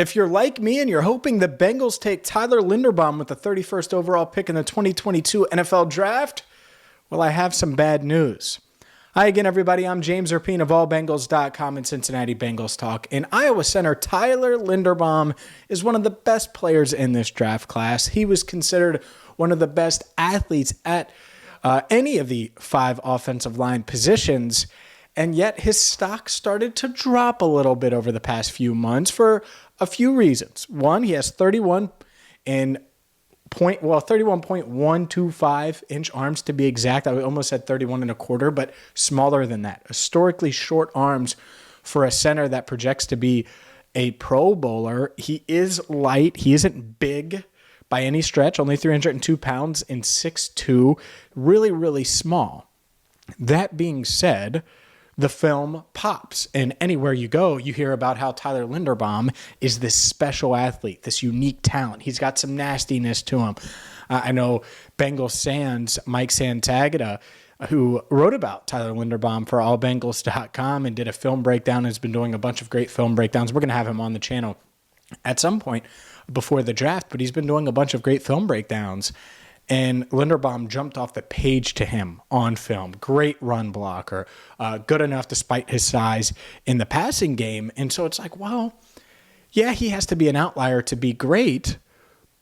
If you're like me and you're hoping the Bengals take Tyler Linderbaum with the 31st overall pick in the 2022 NFL Draft, well, I have some bad news. Hi again, everybody. I'm James Rapien of allbengals.com and Cincinnati Bengals Talk. And Iowa center Tyler Linderbaum is one of the best players in this draft class. He was considered one of the best athletes at any of the 5 offensive line positions. And yet his stock started to drop a little bit over the past few months for a few reasons. One, he has 31.125 inch arms to be exact. I almost said 31 and a quarter, but smaller than that. Historically short arms for a center that projects to be a Pro Bowler. He is light. He isn't big by any stretch, only 302 pounds and 6'2", really, really small. That being said, the film pops, and anywhere you go, you hear about how Tyler Linderbaum is this special athlete, this unique talent. He's got some nastiness to him. I know Bengals Sans, Mike Santagata, who wrote about Tyler Linderbaum for allbengals.com and did a film breakdown, and has been doing a bunch of great film breakdowns. We're going to have him on the channel at some point before the draft, but he's been doing a bunch of great film breakdowns. And Linderbaum jumped off the page to him on film. Great run blocker, good enough despite his size in the passing game. And so it's like, well, yeah, he has to be an outlier to be great.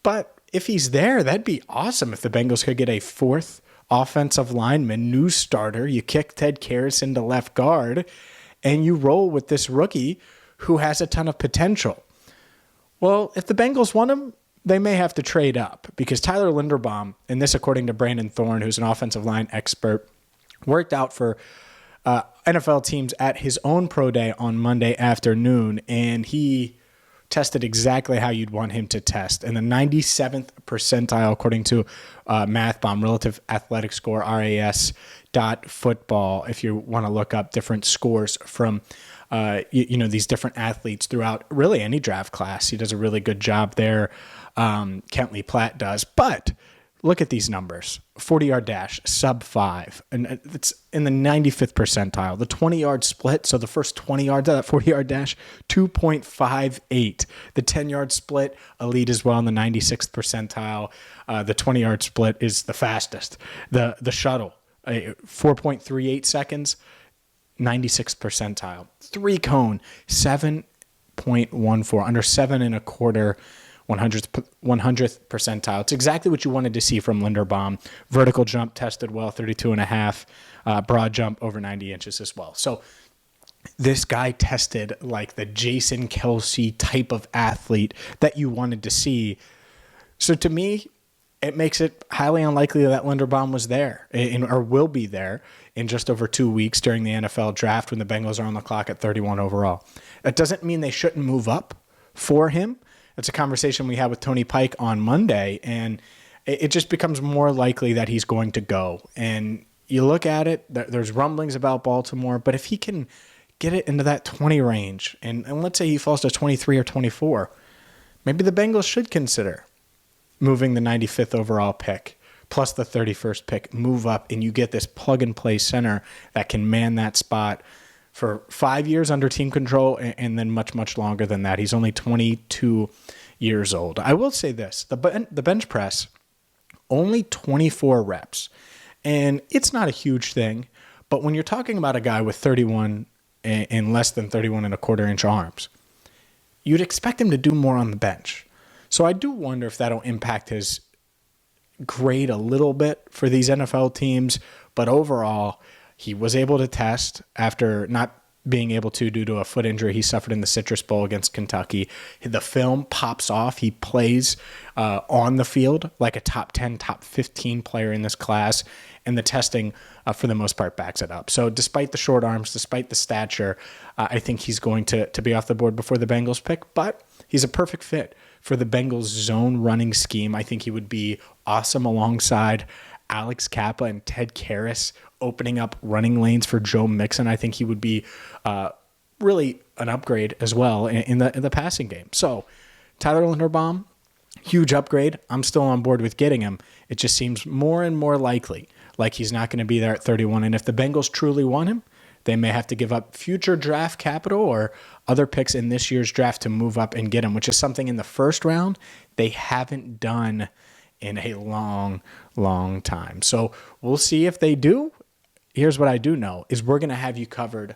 But if he's there, that'd be awesome if the Bengals could get a 4th offensive lineman, new starter. You kick Ted Karras into left guard, and you roll with this rookie who has a ton of potential. Well, if the Bengals want him, they may have to trade up, because Tyler Linderbaum, and this according to Brandon Thorne, who's an offensive line expert, worked out for NFL teams at his own pro day on Monday afternoon, and he tested exactly how you'd want him to test. In the 97th percentile, according to MathBomb, Relative Athletic Score, RAS.football, if you want to look up different scores from these different athletes throughout really any draft class. He does a really good job there. Kentley Platt does. But look at these numbers. 40-yard dash, sub 5. And it's in the 95th percentile. The 20-yard split, so the first 20 yards of that 40-yard dash, 2.58. The 10-yard split, elite as well in the 96th percentile. The 20-yard split is the fastest. The shuttle, 4.38 seconds. 96th percentile. 3-cone, 7.14, under 7 and a quarter, 100th percentile. It's exactly what you wanted to see from Linderbaum. Vertical jump tested well, 32 and a half. Broad jump over 90 inches as well. So this guy tested like the Jason Kelce type of athlete that you wanted to see. So to me, it makes it highly unlikely that Linderbaum was there or will be there in just over 2 weeks during the NFL draft when the Bengals are on the clock at 31 overall. That doesn't mean they shouldn't move up for him. It's a conversation we had with Tony Pike on Monday, and it just becomes more likely that he's going to go. And you look at it, there's rumblings about Baltimore, but if he can get it into that 20 range, and let's say he falls to 23 or 24, maybe the Bengals should consider moving the 95th overall pick plus the 31st pick, move up, and you get this plug-and-play center that can man that spot for 5 years under team control and then much, much longer than that. He's only 22 years old. I will say this, the bench press, only 24 reps. And it's not a huge thing, but when you're talking about a guy with 31 and less than 31 and a quarter inch arms, you'd expect him to do more on the bench. So I do wonder if that'll impact his grade a little bit for these NFL teams. But overall, he was able to test after not being able to due to a foot injury he suffered in the Citrus Bowl against Kentucky. The film pops off. He plays on the field like a top 10, top 15 player in this class. And the testing, for the most part, backs it up. So despite the short arms, despite the stature, I think he's going to be off the board before the Bengals pick. But he's a perfect fit for the Bengals zone running scheme. I think he would be awesome alongside Alex Kappa and Ted Karras, opening up running lanes for Joe Mixon. I think he would be really an upgrade as well in the passing game. So Tyler Linderbaum, huge upgrade. I'm still on board with getting him. It just seems more and more likely like he's not going to be there at 31. And if the Bengals truly want him, they may have to give up future draft capital or other picks in this year's draft to move up and get him, which is something in the first round they haven't done in a long, long time. So we'll see if they do. Here's what I do know is we're going to have you covered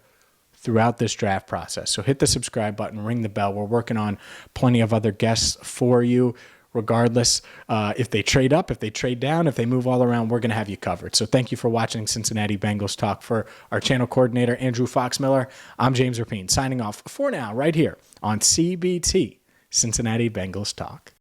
throughout this draft process. So hit the subscribe button, ring the bell. We're working on plenty of other guests for you. Regardless, if they trade up, if they trade down, if they move all around, we're going to have you covered. So thank you for watching Cincinnati Bengals Talk. For our channel coordinator, Andrew Fox-Miller, I'm James Rapien, signing off for now right here on CBT, Cincinnati Bengals Talk.